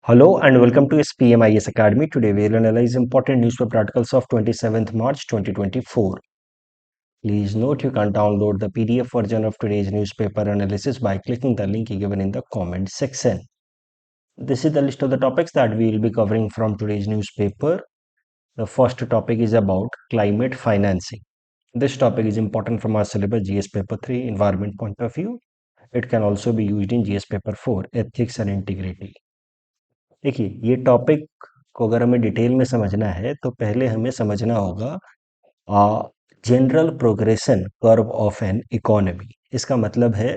Hello and welcome to SPMIS Academy. Today we will analyze important newspaper articles of 27th March 2024. Please note you can download the PDF version of today's newspaper analysis by clicking the link given in the comment section. This is the list of the topics that we will be covering from today's newspaper. The first topic is about climate financing. This topic is important from our syllabus GS paper 3 environment point of view. It can also be used in GS paper 4 ethics and integrity. देखिए ये topic को अगर हमें detail में समझना है तो पहले हमें समझना होगा general progression curve of an economy. इसका मतलब है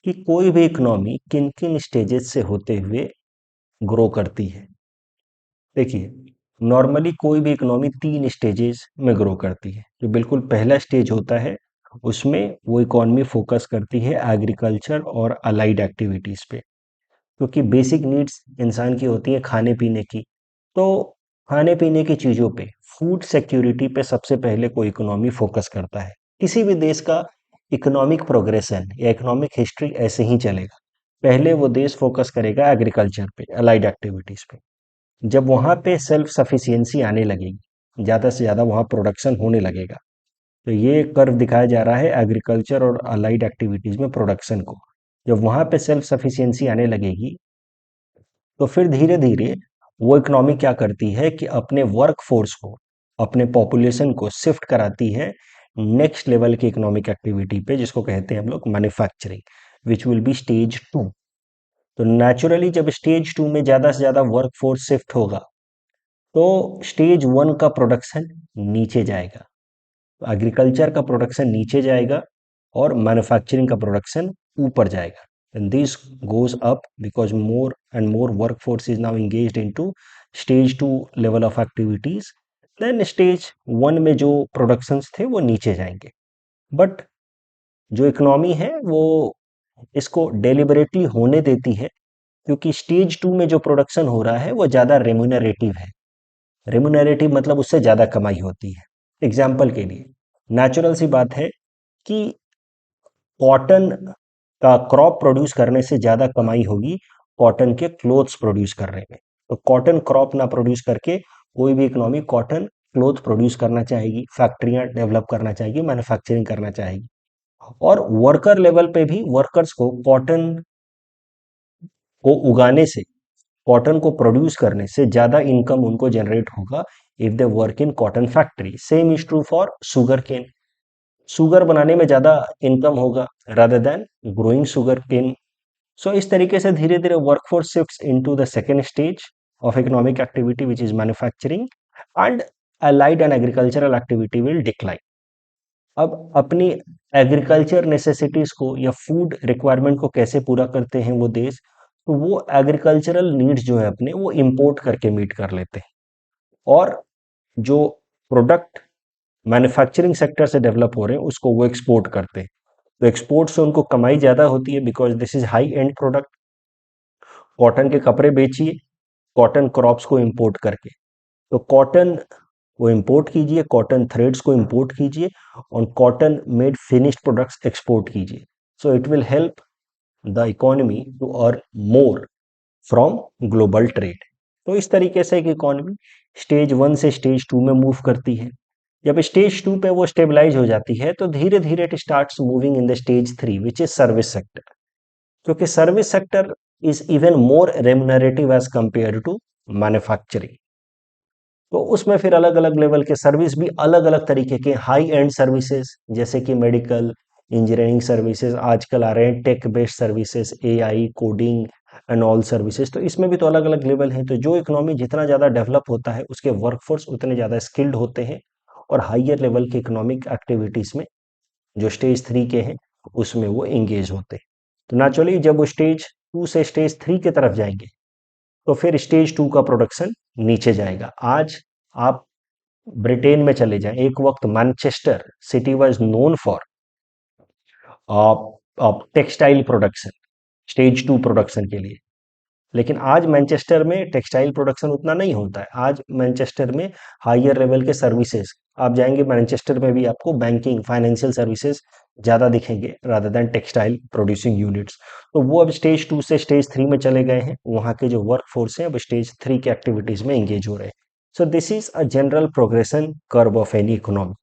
कि कोई भी इकोनॉमी किन किन स्टेजेस से होते हुए ग्रो करती है। देखिए नॉर्मली कोई भी इकोनॉमी 3 स्टेजेस में ग्रो करती है। जो बिल्कुल पहला स्टेज होता है उसमें वो इकोनॉमी फोकस करती है एग्रीकल्चर और अलाइड एक्टिविटीज़ पे, क्योंकि बेसिक नीड्स इंसान की होती हैं खाने पीने की। तो खाने पीने की चीज़ों पे, फूड सिक्योरिटी पे सबसे पहले कोई इकोनॉमी फोकस करता है। किसी भी देश का इकोनॉमिक प्रोग्रेशन या इकोनॉमिक हिस्ट्री ऐसे ही चलेगा। पहले वो देश फोकस करेगा एग्रीकल्चर पे, अलाइड एक्टिविटीज़ पे। जब वहाँ पे सेल्फ सफिशियंसी आने लगेगी, ज़्यादा से ज़्यादा वहाँ प्रोडक्शन होने लगेगा, तो ये कर्व दिखाया जा रहा है एग्रीकल्चर और अलाइड एक्टिविटीज़ में प्रोडक्शन को। जब वहाँ पे सेल्फ सफिशियंसी आने लगेगी तो फिर धीरे धीरे वो इकोनॉमी क्या करती है कि अपने वर्क फोर्स को, अपने पॉपुलेशन को शिफ्ट कराती है नेक्स्ट लेवल की इकोनॉमिक एक्टिविटी पे, जिसको कहते हैं हम लोग manufacturing, which will be stage 2। तो नेचुरली जब स्टेज 2 में ज़्यादा से ज़्यादा वर्क फोर्स शिफ्ट होगा तो स्टेज 1 का प्रोडक्शन नीचे जाएगा, एग्रीकल्चर का प्रोडक्शन नीचे जाएगा और मैन्युफैक्चरिंग का प्रोडक्शन ऊपर जाएगा। And this goes up because more and more workforce is now engaged into stage 2 level of activities. Then stage 1 में जो प्रोडक्शंस थे वो नीचे जाएंगे। बट जो इकोनॉमी है वो इसको डेलिबरेटली होने देती है, क्योंकि स्टेज 2 में जो प्रोडक्शन हो रहा है वो ज़्यादा रेम्यूनरेटिव है। रेम्यूनरेटिव मतलब उससे ज़्यादा कमाई होती है। एग्जाम्पल के लिए नेचुरल सी बात है कि कॉटन का क्रॉप प्रोड्यूस करने से ज़्यादा कमाई होगी कॉटन के क्लोथ्स प्रोड्यूस करने में। तो कॉटन क्रॉप ना प्रोड्यूस करके कोई भी इकोनॉमी कॉटन क्लोथ प्रोड्यूस करना चाहेगी, फैक्ट्रियां डेवलप करना चाहेगी, मैन्युफैक्चरिंग करना चाहेगी। और वर्कर लेवल पे भी वर्कर्स को कॉटन को उगाने से, कॉटन को प्रोड्यूस करने से ज़्यादा इनकम उनको जनरेट होगा if they work in cotton factory. Same is true for sugar cane. Sugar बनाने में ज़्यादा इनकम होगा rather than growing sugar cane. So इस तरीके से धीरे धीरे workforce shifts into the second stage of economic activity which is manufacturing, and allied and agricultural activity will decline. अब अपनी एग्रीकल्चर नेसेसिटीज को या फूड रिक्वायरमेंट को कैसे पूरा करते हैं वो देश, तो वो एग्रीकल्चरल नीड्स जो है अपने वो इंपोर्ट करके मीट कर लेते हैं। और जो प्रोडक्ट मैन्युफैक्चरिंग सेक्टर से डेवलप हो रहे हैं उसको वो एक्सपोर्ट करते हैं। तो एक्सपोर्ट से उनको कमाई ज़्यादा होती है because this is high and product. Cotton के कपड़े बेचिए कॉटन क्रॉप्स को इंपोर्ट करके, तो कॉटन को इंपोर्ट कीजिए, कॉटन थ्रेड्स को इंपोर्ट कीजिए और cotton made finished products export कीजिए। So it will help the economy to earn more from global trade. तो इस तरीके से एक इकोनॉमी स्टेज 1 से स्टेज 2 में मूव करती है। जब स्टेज 2 पे वो स्टेबलाइज हो जाती है तो धीरे धीरे it starts moving in the stage 3 which is service sector, क्योंकि service sector is even more remunerative as compare to manufacturing. तो उसमें फिर अलग अलग लेवल के सर्विस भी अलग अलग तरीके के हाई एंड सर्विसेज, जैसे कि मेडिकल इंजीनियरिंग सर्विसेज, आजकल आ रहे हैं tech based services, AI coding and all services. तो इसमें भी तो अलग अलग लेवल हैं। तो जो इकोनॉमी जितना ज़्यादा डेवलप होता है उसके वर्कफोर्स उतने ज़्यादा स्किल्ड होते हैं और हाइयर लेवल के इकोनॉमिक एक्टिविटीज़ में जो स्टेज 3 के हैं उसमें वो एंगेज होते हैं। तो नेचुरली जब वो स्टेज 2 से स्टेज 3 की तरफ जाएंगे तो फिर स्टेज 2 का प्रोडक्शन नीचे जाएगा। आज आप ब्रिटेन में चले जाएं, एक वक्त Manchester city was known for textile production, stage 2 production के लिए। लेकिन आज मैनचेस्टर में टेक्सटाइल प्रोडक्शन उतना नहीं होता है। आज मैनचेस्टर में हायर लेवल के सर्विसेज, आप जाएंगे मैनचेस्टर में भी आपको बैंकिंग फाइनेंशियल सर्विसेज ज़्यादा दिखेंगे rather than textile producing units. तो वो अब स्टेज 2 से स्टेज 3 में चले गए हैं। वहाँ के जो वर्क फोर्स है अब स्टेज 3 के एक्टिविटीज़ में एंगेज हो रहे हैं। So this is a general progression curve of any economy.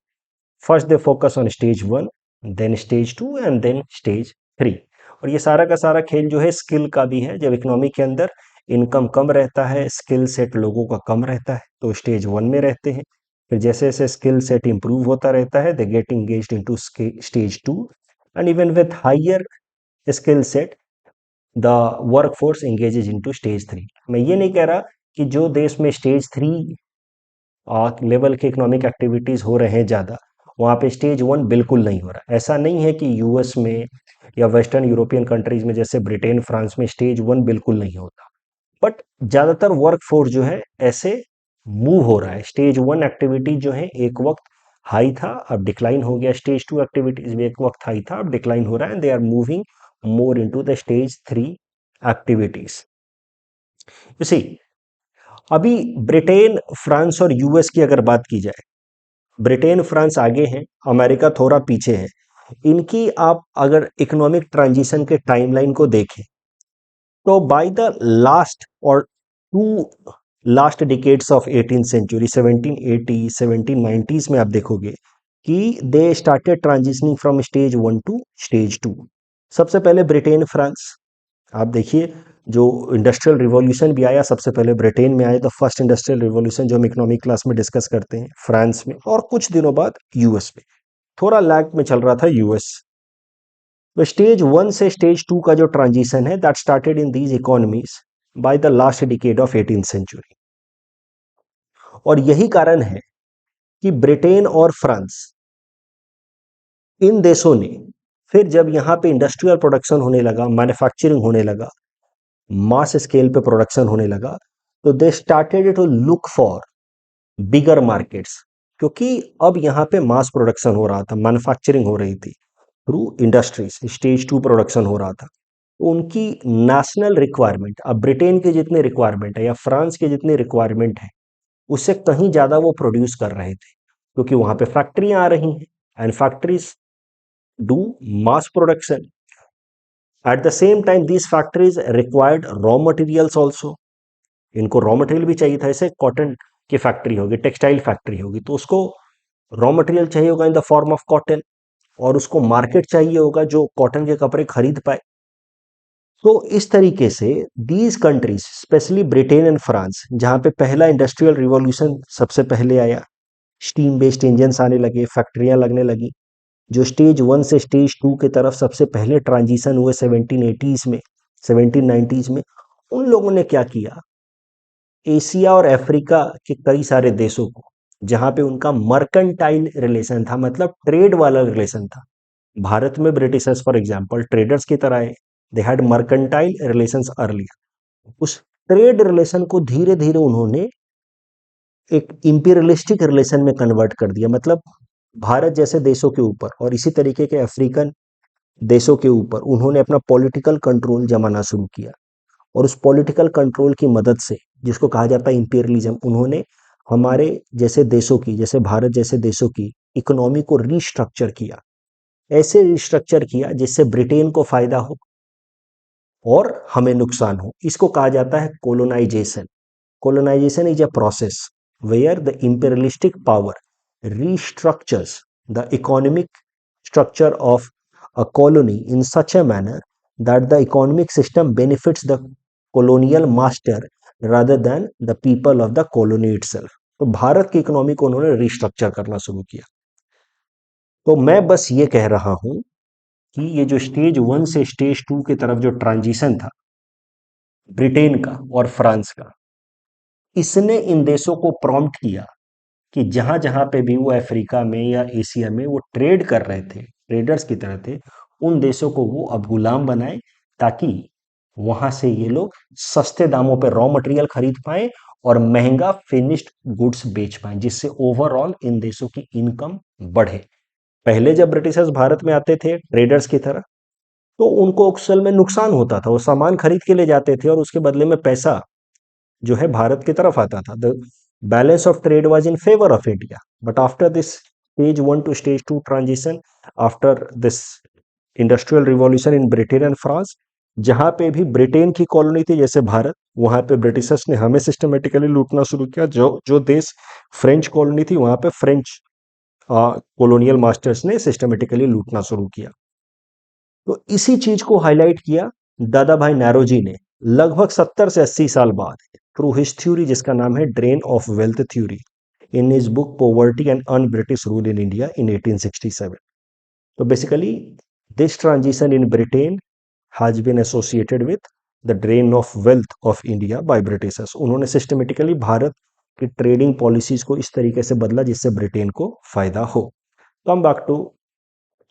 First they focus on stage 1, then stage 2 and then stage 3। और ये सारा का सारा खेल जो है स्किल का भी है। जब इकोनॉमी के अंदर इनकम कम रहता है, स्किल सेट लोगों का कम रहता है, तो स्टेज 1 में रहते हैं। फिर जैसे जैसे स्किल सेट इंप्रूव होता रहता है, they get engaged into stage 2, and even with higher skill set the workforce engages into stage 3। मैं ये नहीं कह रहा कि जो देश में स्टेज 3 लेवल के इकोनॉमिक एक्टिविटीज हो रहे हैं ज़्यादा, वहाँ पे स्टेज 1 बिल्कुल नहीं हो रहा। ऐसा नहीं है कि यूएस में या वेस्टर्न यूरोपियन कंट्रीज में जैसे ब्रिटेन फ्रांस में स्टेज 1 बिल्कुल नहीं होता, बट ज़्यादातर वर्क फोर्स जो है ऐसे मूव हो रहा है। स्टेज 1 एक्टिविटी जो है एक वक्त हाई था, अब डिक्लाइन हो गया। स्टेज 2 एक्टिविटीज भी एक वक्त हाई था, अब डिक्लाइन हो रहा है। They are moving more into the stage 3 activities. You see, अभी ब्रिटेन फ्रांस और यूएस की अगर बात की जाए, ब्रिटेन फ्रांस आगे हैं, अमेरिका थोड़ा पीछे है। इनकी आप अगर इकोनॉमिक ट्रांजिशन के टाइमलाइन को देखें, तो बाय द लास्ट और to last decades of 18th century 1780 1790s में आप देखोगे कि they started transitioning from stage 1 to stage 2। सबसे पहले ब्रिटेन फ्रांस, आप देखिए जो इंडस्ट्रियल रिवॉल्यूशन भी आया सबसे पहले ब्रिटेन में आया। द फर्स्ट इंडस्ट्रियल रिवॉल्यूशन जो हम इकोनॉमिक क्लास में डिस्कस करते हैं, फ्रांस में, और कुछ दिनों बाद यूएस में। थोड़ा लैग में चल रहा था यूएस। तो स्टेज 1 से स्टेज 2 का जो ट्रांजिशन है that started in these economies by the last decade of 18th century. और यही कारण है कि ब्रिटेन और फ्रांस, इन देशों ने फिर जब यहाँ पे इंडस्ट्रियल प्रोडक्शन होने लगा, मैन्युफैक्चरिंग होने लगा, मास स्केल पे प्रोडक्शन होने लगा, तो they started to look for bigger markets. क्योंकि अब यहाँ पे मास प्रोडक्शन हो रहा था, मैन्युफैक्चरिंग हो रही थी थ्रू इंडस्ट्रीज, स्टेज 2 प्रोडक्शन हो रहा था। तो उनकी नेशनल रिक्वायरमेंट, अब ब्रिटेन के जितने रिक्वायरमेंट है या फ्रांस के जितने रिक्वायरमेंट है, उससे कहीं ज़्यादा वो प्रोड्यूस कर रहे थे, क्योंकि वहाँ पे फैक्ट्रियाँ आ रही हैं and factories do mass production. At the same time these factories required raw materials also. इनको रॉ मटेरियल भी चाहिए था। ऐसे कॉटन की फैक्ट्री होगी, टेक्सटाइल फैक्ट्री होगी, तो उसको रॉ मटेरियल चाहिए होगा in the form of cotton, और उसको मार्केट चाहिए होगा जो कॉटन के कपड़े खरीद पाए। तो इस तरीके से these countries, specially Britain and France, जहाँ पे पहला इंडस्ट्रियल रिवॉल्यूशन सबसे पहले आया, स्टीम बेस्ड इंजन्स आने लगे, फैक्ट्रियां लगने लगी, जो स्टेज 1 से स्टेज 2 की तरफ सबसे पहले ट्रांजिशन हुए 1780s में, 1790s में, उन लोगों ने क्या किया, एशिया और अफ्रीका के कई सारे देशों को, जहां पे उनका मर्केंटाइल रिलेशन था, मतलब ट्रेड वाला रिलेशन था। भारत में ब्रिटिशर्स फॉर एग्जांपल ट्रेडर्स की तरह है, they had mercantile relations earlier. उस ट्रेड रिलेशन को धीरे धीरे उन्होंने एक इंपीरियलिस्टिक रिलेशन में कन्वर्ट कर दिया। मतलब भारत जैसे देशों के ऊपर और इसी तरीके के अफ्रीकन देशों के ऊपर उन्होंने अपना पॉलिटिकल कंट्रोल जमाना शुरू किया, और उस पॉलिटिकल कंट्रोल की मदद से, जिसको कहा जाता है इंपीरियलिज्म, उन्होंने हमारे जैसे देशों की, जैसे भारत जैसे देशों की इकोनॉमी को रीस्ट्रक्चर किया। ऐसे रीस्ट्रक्चर किया जिससे ब्रिटेन को फायदा हो और हमें नुकसान हो। इसको कहा जाता है colonisation. Colonization is a process where the imperialistic power restructures the economic structure of a colony in such a manner that the economic system benefits the colonial master rather than the people of the colony itself। तो भारत की economy को उन्होंने restructure करना शुरू किया। तो मैं बस ये कह रहा हूं कि ये जो स्टेज 1 से स्टेज 2 की तरफ जो ट्रांजिशन था ब्रिटेन का और फ्रांस का, इसने इन देशों को प्रॉम्प्ट किया कि जहां जहां पे भी वो अफ्रीका में या एशिया में वो ट्रेड कर रहे थे, ट्रेडर्स की तरह थे, उन देशों को वो अब गुलाम बनाए, ताकि वहां से ये लोग सस्ते दामों पे रॉ मटेरियल खरीद पाए और महंगा फिनिश्ड गुड्स बेच पाए, जिससे ओवरऑल इन देशों की इनकम बढ़े। पहले जब ब्रिटिशर्स भारत में आते थे ट्रेडर्स की तरह, तो उनको असल में नुकसान होता था। वो सामान खरीद के ले जाते थे और उसके बदले में पैसा जो है भारत की तरफ आता था। The balance of trade was in favour of India, but after this stage 1 to stage 2 transition after this industrial revolution in Britain and France, जहां पे भी ब्रिटेन की कॉलोनी थी जैसे भारत, वहां पे ब्रिटिशर्स ने हमें सिस्टमेटिकली लूटना शुरू किया। जो जो देश फ्रेंच कॉलोनी थी वहां पे फ्रेंच कॉलोनियल मास्टर्स ने सिस्टमेटिकली लूटना शुरू किया। तो इसी चीज को हाईलाइट किया दादा भाई नौरोजी ने लगभग 70 से 80 साल बाद थ्रू हिज थ्योरी, जिसका नाम है drain of wealth theory, in his book poverty and un British rule in India in 1867। तो basically this transition in Britain has been associated with the drain of wealth of India by Britishers. उन्होंने systematically भारत की trading policies को इस तरीके से बदला जिससे ब्रिटेन को फायदा हो। Come back to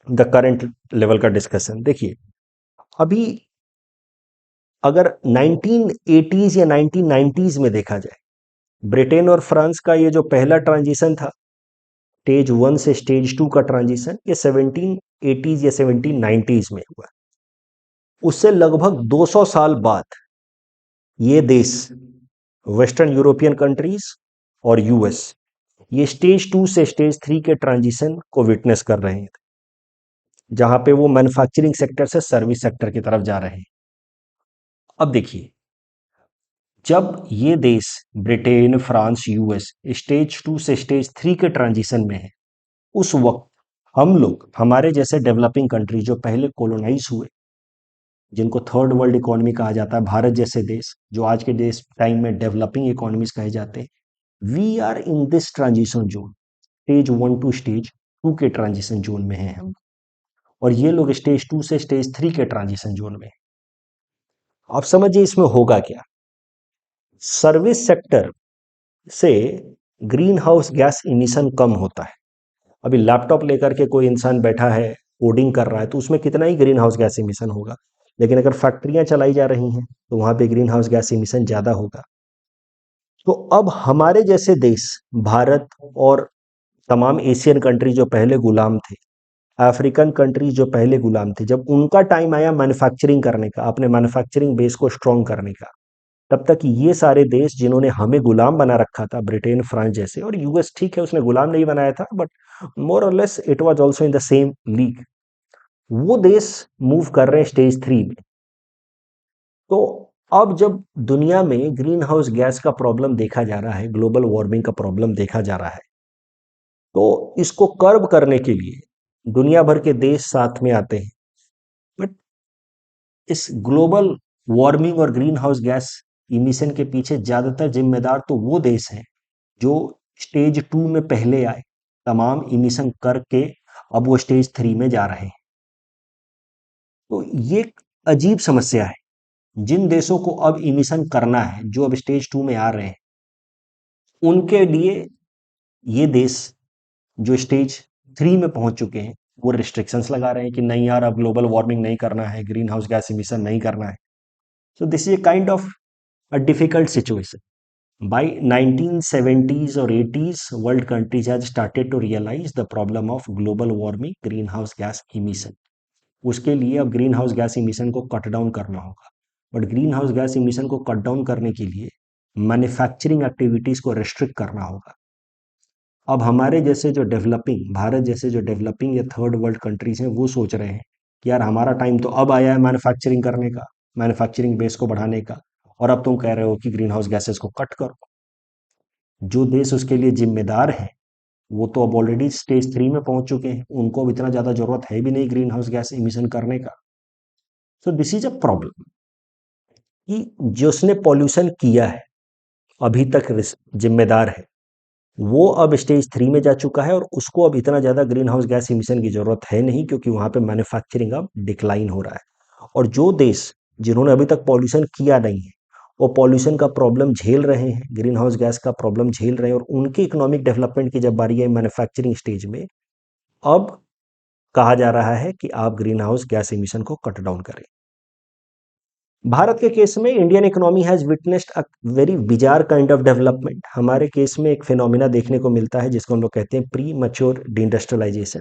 the current level का डिस्कशन। देखिए, अभी अगर 1980s या 1990s में देखा जाए, ब्रिटेन और फ्रांस का ये जो पहला ट्रांजिशन था स्टेज 1 से स्टेज 2 का ट्रांजिशन, ये 1780s या 1790s में हुआ। उससे लगभग 200 साल बाद ये देश, वेस्टर्न यूरोपियन कंट्रीज और यूएस, ये स्टेज 2 से स्टेज 3 के ट्रांजिशन को विटनेस कर रहे हैं, जहां पे वो मैन्युफैक्चरिंग सेक्टर से सर्विस सेक्टर की तरफ जा रहे हैं। अब देखिए, जब ये देश ब्रिटेन, फ्रांस, यूएस स्टेज 2 से स्टेज 3 के ट्रांजिशन में है, उस वक्त हम लोग, हमारे जैसे डेवलपिंग कंट्री जो पहले कॉलोनाइज हुए, जिनको थर्ड वर्ल्ड इकोनॉमी कहा जाता है, भारत जैसे देश जो आज के देश टाइम में डेवलपिंग इकोनॉमीज कहे जाते हैं, we are in this transition zone, stage 1 to stage 2 के ट्रांजिशन जोन में हैं हम, और ये लोग स्टेज 2 से स्टेज 3 के ट्रांजिशन जोन में हैं। आप समझिए इसमें होगा क्या। सर्विस सेक्टर से ग्रीन हाउस गैस इमिशन कम होता है। अभी लैपटॉप लेकर के कोई इंसान बैठा है, कोडिंग कर रहा है, तो उसमें कितना ही ग्रीन हाउस गैस इमिशन होगा, लेकिन अगर फैक्ट्रियां चलाई जा रही हैं तो वहां पे ग्रीन हाउस गैस इमिशन ज्यादा होगा। तो अब हमारे जैसे देश, भारत और तमाम एशियन कंट्री जो पहले गुलाम थे, अफ्रीकन कंट्रीज जो पहले गुलाम थे, जब उनका टाइम आया मैन्युफैक्चरिंग करने का, अपने मैन्युफैक्चरिंग बेस को स्ट्रॉन्ग करने का, तब तक ये सारे देश जिन्होंने हमें गुलाम बना रखा था, ब्रिटेन, फ्रांस जैसे, और यूएस ठीक है उसने गुलाम नहीं बनाया था, बट मोर और less it was also in the same league, वो देश मूव कर रहे हैं स्टेज 3 में। तो अब जब दुनिया में ग्रीन हाउस गैस का प्रॉब्लम देखा जा रहा है, ग्लोबल वार्मिंग का प्रॉब्लम देखा जा रहा है, तो इसको कर्ब करने के लिए दुनिया भर के देश साथ में आते हैं। बट इस ग्लोबल वार्मिंग और ग्रीन हाउस गैस इमिशन के पीछे ज्यादातर जिम्मेदार तो वो देश हैं जो स्टेज 2 में पहले आए, तमाम इमिशन करके अब वो स्टेज 3 में जा रहे हैं। तो ये एक अजीब समस्या है। जिन देशों को अब इमिशन करना है, जो अब स्टेज 2 में आ रहे हैं, उनके लिए ये देश जो स्टेज 3 में पहुंच चुके हैं, वो रिस्ट्रिक्शंस लगा रहे हैं कि नहीं यार, अब ग्लोबल वार्मिंग नहीं करना है, ग्रीन हाउस गैस इमिशन नहीं करना है। सो this is a kind of a difficult situation. By 1970s or 80s, world countries had started to realize the problem of global warming, greenhouse gas emission. उसके लिए अब green house gas emission को cut down करना होगा। But green house gas emission को cut down करने के लिए मैन्युफैक्चरिंग एक्टिविटीज को रेस्ट्रिक्ट करना होगा। अब हमारे जैसे जो डेवलपिंग, भारत जैसे जो डेवलपिंग या थर्ड वर्ल्ड कंट्रीज हैं, वो सोच रहे हैं कि यार हमारा टाइम तो अब आया है मैन्युफैक्चरिंग करने का, मैन्युफैक्चरिंग बेस को बढ़ाने का, और अब तुम कह रहे हो कि ग्रीन हाउस गैसेस को कट करो। जो देश उसके लिए जिम्मेदार है वो तो अब ऑलरेडी स्टेज 3 में पहुंच चुके हैं, उनको अब इतना ज्यादा जरूरत है भी नहीं ग्रीन हाउस गैस इमिशन करने का। सो दिस इज अ प्रॉब्लम कि जिसने पॉल्यूशन किया है, अभी तक जिम्मेदार है, वो अब स्टेज 3 में जा चुका है और उसको अब इतना ज्यादा ग्रीन हाउस गैस इमिशन की जरूरत है नहीं, क्योंकि वहां पे मैन्युफैक्चरिंग अब डिक्लाइन हो रहा है। और जो देश जिन्होंने अभी तक पॉल्यूशन किया नहीं है, वो पॉल्यूशन का प्रॉब्लम झेल रहे हैं, ग्रीन हाउस गैस का प्रॉब्लम झेल रहे हैं, और उनकी इकोनॉमिक डेवलपमेंट की जब बारी आई मैन्युफैक्चरिंग स्टेज में, अब कहा जा रहा है कि आप ग्रीन हाउस गैस इमिशन को कट डाउन करें। भारत के केस में Indian economy has witnessed a very bizarre kind of development. हमारे केस में एक फिनोमिना देखने को मिलता है जिसको हम लोग कहते हैं प्री मैच्योर डी इंडस्ट्रियलाइजेशन।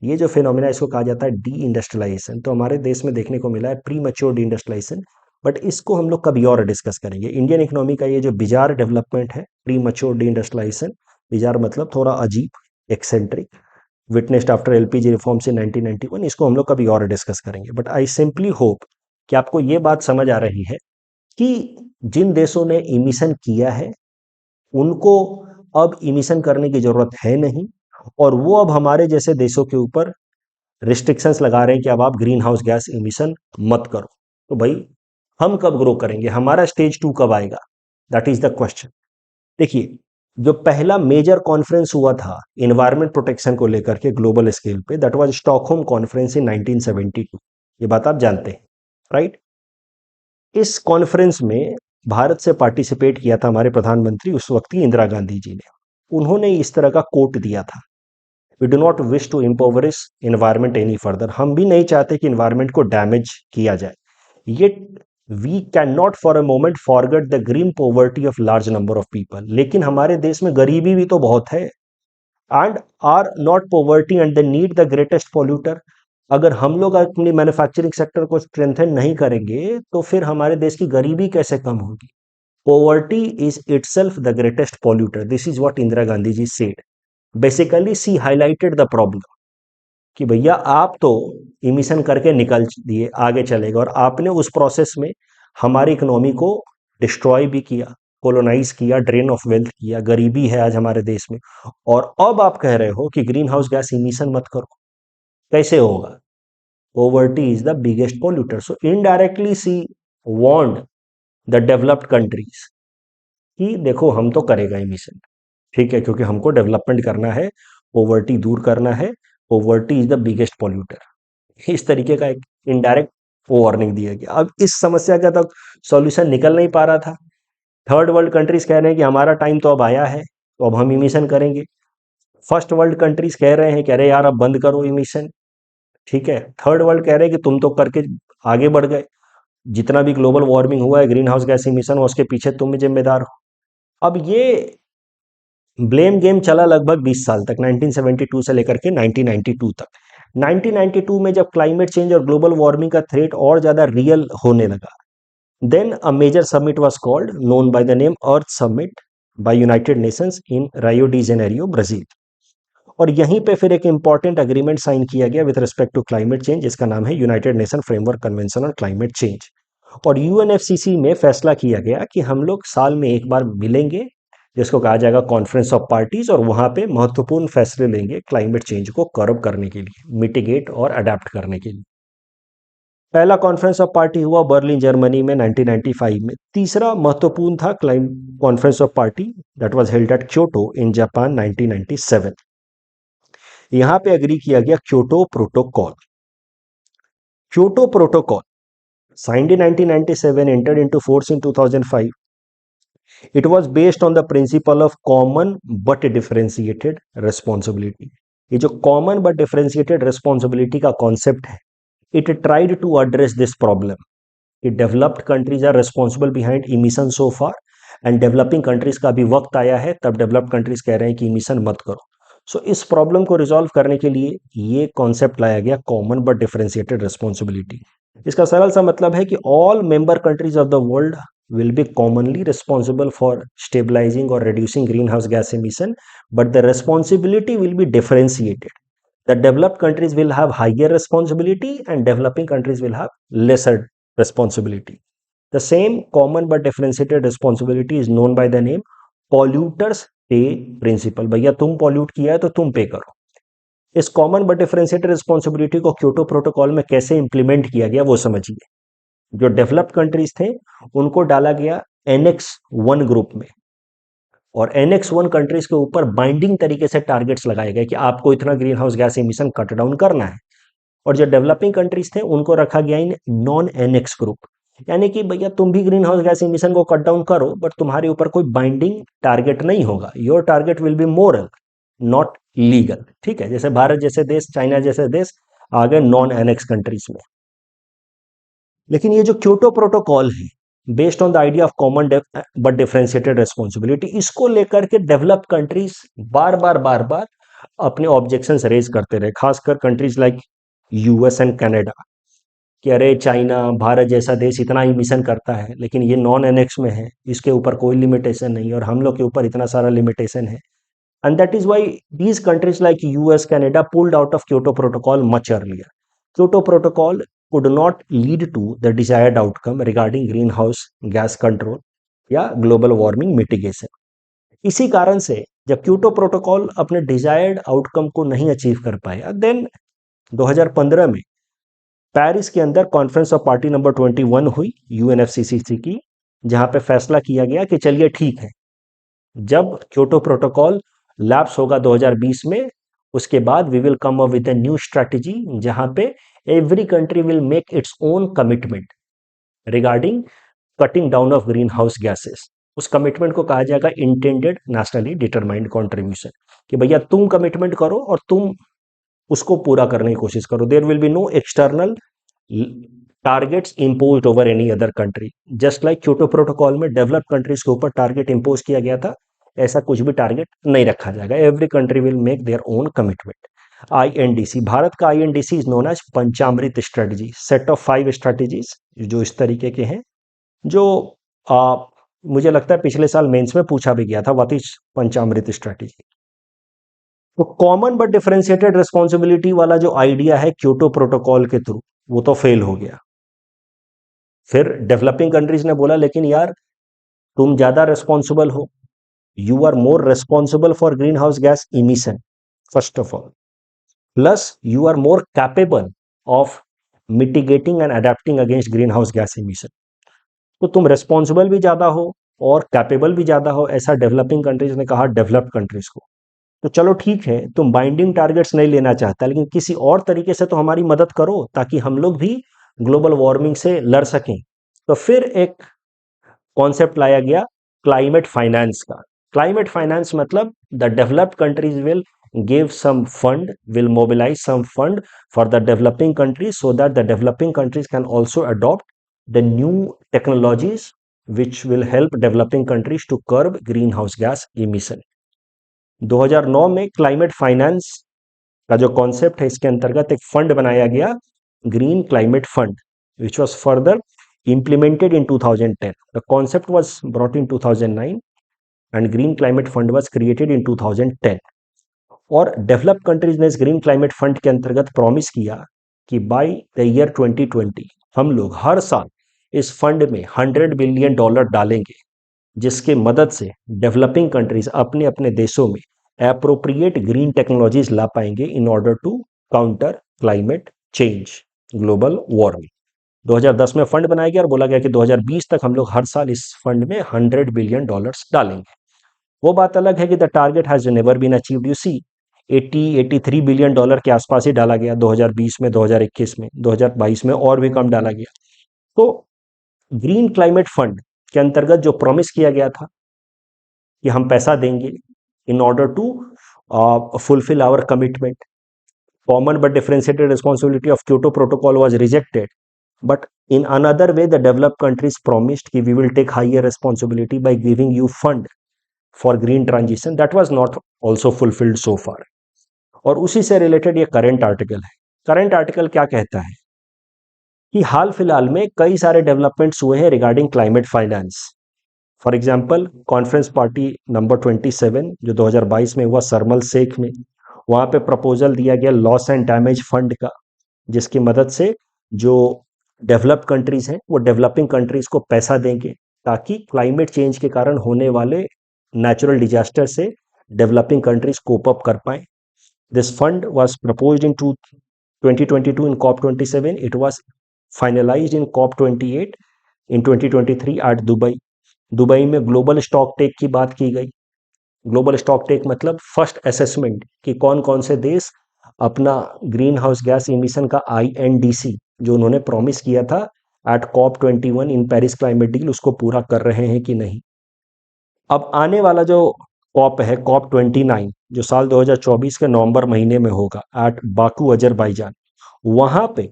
ये जो फिनोमिना, इसको कहा जाता है डी इंडस्ट्रियलाइजेशन, तो हमारे देश में देखने को मिला है premature deindustrialization. But इसको हम लोग कभी और डिस्कस करेंगे। इंडियन इकोनॉमी का ये जो बिजार डेवलपमेंट है, premature deindustrialization, bizarre मतलब थोड़ा अजीब, eccentric, witnessed after LPG reforms in 1991, इसको हम लोग कभी और डिस्कस करेंगे। बट आई सिंपली होप कि आपको ये बात समझ आ रही है कि जिन देशों ने इमिशन किया है उनको अब इमिशन करने की जरूरत है नहीं, और वो अब हमारे जैसे देशों के ऊपर रिस्ट्रिक्शंस लगा रहे हैं कि अब आप ग्रीन हाउस गैस इमिशन मत करो। तो भाई हम कब ग्रो करेंगे, हमारा स्टेज 2 कब आएगा, दैट इज द क्वेश्चन। देखिए, जो पहला मेजर कॉन्फ्रेंस हुआ था इन्वायरमेंट प्रोटेक्शन को लेकर के ग्लोबल स्केल पे, that was Stockholm conference in 1972। ये बात आप जानते हैं, राइट? इस कॉन्फ्रेंस में भारत से पार्टिसिपेट किया था हमारे प्रधानमंत्री उस वक्त की इंदिरा गांधी जी ने। उन्होंने इस तरह का कोट दिया था, we do not wish to impoverish environment any further. हम भी नहीं चाहते कि इन्वायरमेंट को डैमेज किया जाए, ये we can not for a moment forget the green poverty of large number of people. लेकिन हमारे देश में गरीबी भी तो बहुत है, and are not poverty and the need the greatest polluter. अगर हम लोग अपनी मैन्युफैक्चरिंग सेक्टर को स्ट्रेंथन नहीं करेंगे तो फिर हमारे देश की गरीबी कैसे कम होगी? Poverty is itself the greatest polluter, this is what Indira Gandhi ji said. Basically she highlighted the problem कि भैया आप तो इमिशन करके निकल दिए, आगे चलेगा, और आपने उस प्रोसेस में हमारी इकोनॉमी को डिस्ट्रॉय भी किया, कोलोनाइज किया, ड्रेन ऑफ वेल्थ किया, गरीबी है आज हमारे देश में, और अब आप कह रहे हो कि ग्रीन हाउस गैस इमिशन मत करो। कैसे होगा? Poverty is the biggest polluter. So indirectly she warned the developed countries कि देखो हम तो करेगा इमिशन, ठीक है, क्योंकि हमको डेवलपमेंट करना है, पॉवर्टी दूर करना है, poverty is the biggest polluter. इस तरीके का एक इनडायरेक्ट वार्निंग दिया गया। अब इस समस्या का तक सॉल्यूशन निकल नहीं पा रहा था। थर्ड वर्ल्ड कंट्रीज कह रहे हैं कि हमारा टाइम तो अब आया है, तो अब हम इमिशन करेंगे। फर्स्ट वर्ल्ड कंट्रीज कह रहे हैं, कह रहे यार अब बंद करो इमिशन, ठीक है। थर्ड वर्ल्ड कह रहे हैं कि तुम तो करके आगे बढ़ गए, जितना भी ग्लोबल वार्मिंग हुआ है, ग्रीन हाउस गैस इमिशन हुआ, उसके पीछे तुम भी जिम्मेदार हो। अब ये ब्लेम गेम चला लगभग 20 साल तक, 1972 से लेकर के 1992 तक। 1992 में जब क्लाइमेट चेंज और ग्लोबल वार्मिंग का थ्रेट और ज्यादा रियल होने लगा, then a major summit was called, known by the name earth summit, by United Nations in Rio de Janeiro, Brazil. और यहीं पे फिर एक इंपॉर्टेंट अग्रीमेंट साइन किया गया with respect to climate change, जिसका नाम है United Nation Framework Convention on Climate change. और यूएनएफसीसी में फैसला किया गया कि हम लोग साल में एक बार मिलेंगे, जिसको कहा जाएगा कॉन्फ्रेंस ऑफ पार्टीज, और वहां पे महत्वपूर्ण फैसले लेंगे क्लाइमेट चेंज को कर्ब करने के लिए, मिटिगेट और अडेप्ट करने के लिए। पहला कॉन्फ्रेंस ऑफ पार्टी हुआ बर्लिन जर्मनी में 1995 में। तीसरा महत्वपूर्ण था conference of party, that was held at Kyoto in Japan 1997। यहां पे एग्री किया गया Kyoto protocol. Kyoto protocol signed in 1997, entered into force in 2005. It was based on the principle of common but differentiated responsibility. ये जो common but differentiated responsibility का concept है, it tried to address this problem कि developed countries are responsible behind emission so far, and developing countries का भी वक्त आया है, तब developed countries कह रहे हैं कि emission मत करो। सो इस प्रॉब्लम को रिजॉल्व करने के लिए ये कॉन्सेप्ट लाया गया, कॉमन बट डिफरेंशिएटेड रिस्पॉन्सिबिलिटी। इसका सरल सा मतलब है कि all member countries of the world will be commonly responsible for stabilizing or reducing greenhouse gas emission, but the responsibility will be differentiated. The developed countries will have higher responsibility and developing countries will have lesser responsibility. The same common but differentiated responsibility is known by the name polluters pay principle। भैया तुम pollute किया है तो तुम पे करो। इस common but differentiated responsibility को क्योटो प्रोटोकॉल में कैसे इंप्लीमेंट किया गया वो समझिए। जो डेवलप्ड कंट्रीज थे उनको डाला गया एनएक्स 1 ग्रुप में, और एनएक्स 1 कंट्रीज के ऊपर बाइंडिंग तरीके से टारगेट्स लगाए गए कि आपको इतना green house gas emission cut down करना है। और जो डेवलपिंग कंट्रीज थे उनको रखा गया इन नॉन एनएक्स ग्रुप, यानी कि भैया तुम भी ग्रीन हाउस गैस इमिशन को कट डाउन करो, बट तुम्हारे ऊपर कोई बाइंडिंग टारगेट नहीं होगा। Your target will be moral, not legal, ठीक है। जैसे भारत जैसे देश, चाइना जैसे देश आ गए नॉन एनेक्स कंट्रीज में। लेकिन ये जो क्योटो प्रोटोकॉल है, based on the idea of common but differentiated responsibility, इसको लेकर के डेवलप्ड कंट्रीज बार बार अपने ऑब्जेक्शंस रेज करते रहे, खासकर countries like US and Canada, कि अरे चाइना, भारत जैसा देश इतना इमिशन करता है लेकिन ये नॉन एनेक्स में है, इसके ऊपर कोई लिमिटेशन नहीं, और हम लोग के ऊपर इतना सारा लिमिटेशन है। And that is why these countries like US, Canada pulled out of Kyoto Protocol much earlier. Kyoto Protocol could not lead to the desired outcome regarding greenhouse gas control या ग्लोबल वार्मिंग मिटिगेशन. इसी कारण से जब Kyoto protocol अपने desired outcome को नहीं achieve कर पाया, देन 2015 में पेरिस के अंदर कॉन्फ्रेंस ऑफ पार्टी नंबर 21 हुई यूएनएफसीसीसी की, जहां पे फैसला किया गया कि चलिए ठीक है, जब क्योटो प्रोटोकॉल लैप्स होगा 2020 में, उसके बाद we will come up with a new strategy जहां पे every country will make its own commitment regarding cutting down of greenhouse gases. उस कमिटमेंट को कहा जाएगा इंटेंडेड नेशनली डिटरमाइंड कॉन्ट्रीब्यूशन, कि भैया तुम कमिटमेंट करो और तुम उसको पूरा करने की कोशिश करो. There will be no external targets imposed over any other country. Just like Kyoto protocol में डेवलप्ड कंट्रीज के ऊपर टारगेट इम्पोज किया गया था, ऐसा कुछ भी टारगेट नहीं रखा जाएगा. Every country will make their own commitment. INDC, Bharat का INDC is known as Panchamrit strategy, set of 5 strategies जो इस तरीके के हैं, जो आ, मुझे लगता है पिछले साल मेंस में पूछा भी गया था, व्हाट इज पंचामृत स्ट्रेटजी. तो कॉमन बट डिफरेंशिएटेड रिस्पॉन्सिबिलिटी वाला जो आइडिया है क्योटो प्रोटोकॉल के थ्रू, वो तो फेल हो गया. फिर डेवलपिंग कंट्रीज ने बोला लेकिन यार तुम ज्यादा रिस्पॉन्सिबल हो, you are more responsible for green house gas emission first of all, plus you are more capable of mitigating and adapting against green house gas emission. तो तुम रिस्पॉन्सिबल भी ज्यादा हो और कैपेबल भी ज्यादा हो, ऐसा डेवलपिंग कंट्रीज ने कहा डेवलप्ड कंट्रीज को. तो चलो ठीक है, तुम बाइंडिंग टारगेट्स नहीं लेना चाहता, लेकिन किसी और तरीके से तो हमारी मदद करो ताकि हम लोग भी ग्लोबल वार्मिंग से लड़ सकें. तो फिर एक कॉन्सेप्ट लाया गया क्लाइमेट फाइनेंस का. क्लाइमेट फाइनेंस मतलब the developed countries will give some fund, will mobilize some fund for the developing countries so that the developing countries can also adopt the new technologies which will help developing countries to curb greenhouse gas emission. 2009 में climate finance का जो concept है, इसके अंतर्गत एक fund बनाया गया, green climate fund, which was further implemented in 2010. The concept was brought in 2009 and green climate fund was created in 2010. और डेवलप्ड कंट्रीज ने इस ग्रीन क्लाइमेट फंड के अंतर्गत प्रॉमिस किया कि बाय द ईयर 2020 हम लोग हर साल इस फंड में $100 बिलियन डालेंगे, जिसके मदद से डेवलपिंग कंट्रीज अपने अपने देशों में एप्रोप्रिएट ग्रीन टेक्नोलॉजीज ला पाएंगे in order to counter climate change, global warming. 2010 में फंड बनाया गया और बोला गया कि 2020 तक हम लोग हर साल इस फंड में $100 बिलियन डालेंगे. वो बात अलग है कि the target has never been achieved. You see 83 billion dollar के आसपास ही डाला गया 2020 में, 2021 में, 2022 में और भी कम डाला गया. तो ग्रीन क्लाइमेट फंड के अंतर्गत जो प्रॉमिस किया गया था कि हम पैसा देंगे in order to fulfil our commitment, common but differentiated responsibility of Kyoto protocol was rejected. But in another way the developed countries promised कि we will take higher responsibility by giving you fund for green transition. That was not also fulfilled so far. और उसी से related ये current article है. Current article क्या कहता है कि हाल फिलहाल में कई सारे डेवलपमेंट्स हुए हैं regarding climate finance. For example conference party number 27 जो 2022 में हुआ शर्म शेख में, वहां पे प्रपोजल दिया गया लॉस एंड डैमेज फंड का, जिसकी मदद से जो डेवलप्ड कंट्रीज हैं वो डेवलपिंग कंट्रीज को पैसा देंगे ताकि क्लाइमेट चेंज के कारण होने वाले नेचुरल डिजास्टर से डेवलपिंग कंट्रीज कोप अप कर पाए. This fund was proposed in 2022 in COP27. It was finalized in COP28 in 2023 at Dubai. Dubai में ग्लोबल स्टॉक टेक की बात की गई. ग्लोबल स्टॉक टेक मतलब फर्स्ट असेसमेंट कि कौन कौन से देश अपना ग्रीन हाउस गैस इमिशन का आईएनडीसी जो उन्होंने प्रॉमिस किया था at COP21 in Paris climate deal, उसको पूरा कर रहे हैं कि नहीं. अब आने वाला जो कॉप है COP29 जो साल 2024 के नवंबर महीने में होगा एट बाकू अजरबैजान, वहां पे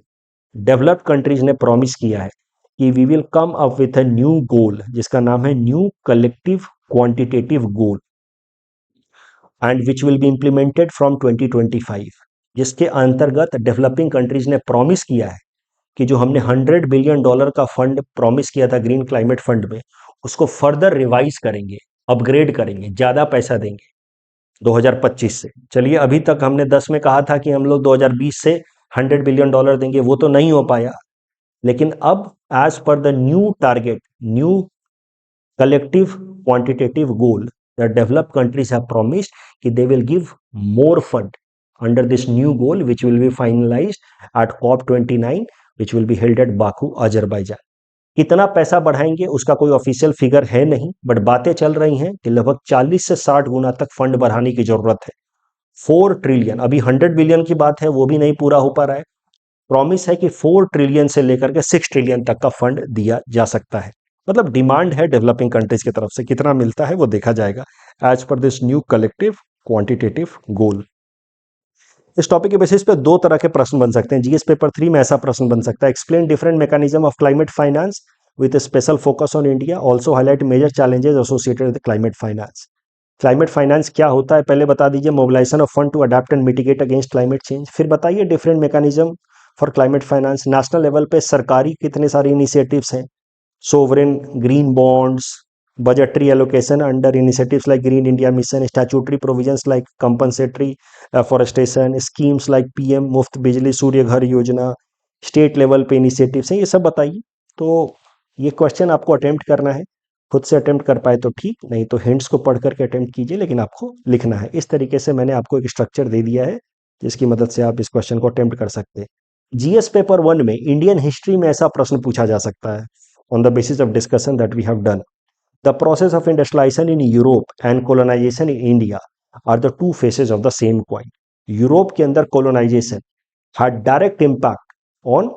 डेवलप्ड कंट्रीज ने प्रॉमिस किया है कि we will come up with a new goal जिसका नाम है new collective quantitative goal and which will be implemented from 2025, जिसके अंतर्गत डेवलपिंग कंट्रीज ने प्रॉमिस किया है कि जो हमने $100 बिलियन का फंड प्रॉमिस किया था ग्रीन क्लाइमेट फंड में, उसको फर्दर रिवाइज करेंगे, अपग्रेड करेंगे, ज्यादा पैसा देंगे. 2025 से। चलिए, अभी तक हमने 10 में कहा था कि हम लोग 2020 से $100 बिलियन देंगे, वो तो नहीं हो पाया। लेकिन अब as per the new target, new collective quantitative goal, the developed countries have promised कि they will give more fund under this new goal which will be finalized at COP29 which will be held at Baku, Azerbaijan. कितना पैसा बढ़ाएंगे उसका कोई official figure है नहीं, but बातें चल रही हैं कि लगभग 40 से 60 गुना तक फंड बढ़ाने की जरूरत है। 4 ट्रिलियन, अभी 100 बिलियन की बात है, वो भी नहीं पूरा हो पा रहा है। प्रॉमिस है कि 4 ट्रिलियन से लेकर के 6 ट्रिलियन तक का फंड दिया जा सकता है। मतलब डिमांड है डेवलपिंग कंट्रीज की तरफ से, कितना मिलता है वो देखा जाएगा एज पर this new collective quantitative goal. इस टॉपिक के बेसिस पे दो तरह के प्रश्न बन सकते हैं। जीएस पेपर 3 में ऐसा प्रश्न बन सकता है, explain different mechanism of climate finance with special focus on India, also highlight major challenges associated with climate finance. Climate finance क्या होता है पहले बता दीजिए। Mobilisation of fund to adapt and mitigate against climate change. फिर बताइए different mechanism for climate finance. National level पे सरकारी कितने सारे इनिशिएटिव्स हैं, sovereign, green bonds, budgetary allocation under initiatives like Green India Mission, statutory provisions like compensatory forestation, schemes like PM मुफ्त बिजली सूर्य घर योजना, स्टेट लेवल पे इनिशिएटिव्स हैं, ये सब बताइए। तो ये क्वेश्चन आपको अटेम्प्ट करना है, खुद से अटेम्प्ट कर पाए तो ठीक, नहीं तो हिंट्स को पढ़ करके अटेम्प्ट कीजिए, लेकिन आपको लिखना है। इस तरीके से मैंने आपको एक स्ट्रक्चर दे दिया है जिसकी मदद से आप इस क्वेश्चन को अटेम्प्ट कर सकते हैं। जीएस पेपर 1 में इंडियन हिस्ट्री में ऐसा प्रश्न पूछा जा सकता है on the basis of discussion that we have done. The process of industrialization in Europe and colonization in India are the two faces of the same coin. Europe के अंदर colonization had direct impact on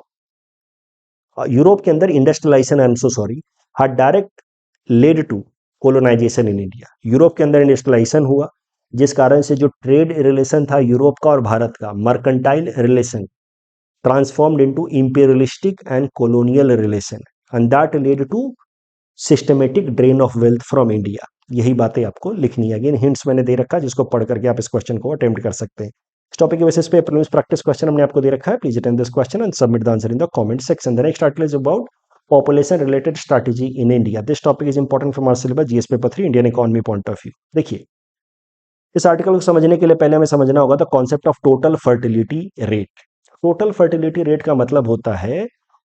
Europe के अंदर industrialisation, I am so sorry, had direct led to colonization in India. Europe के अंदर industrialisation हुआ जिस कारण से जो ट्रेड रिलेशन था यूरोप का और भारत का, mercantile relation, transformed into imperialistic and colonial relation, and that led to systematic drain of wealth from India. यही बातें आपको लिखनी है। अगेन हिंट्स मैंने दे रखा है जिसको पढ़ करके आप इस क्वेश्चन को अटेम्प्ट कर सकते हैं। इस टॉपिक के बेसिस पे प्रीलिम्स प्रैक्टिस क्वेश्चन हमने आपको दे रखा है। Please attempt this question and submit the answer in the comment section. The next article is about population related strategy in India. This topic is important from our syllabus GS paper 3 Indian economy point of view. देखिए, इस article को समझने के लिए पहले हमें समझना होगा the concept of total fertility rate. Total fertility rate का मतलब होता है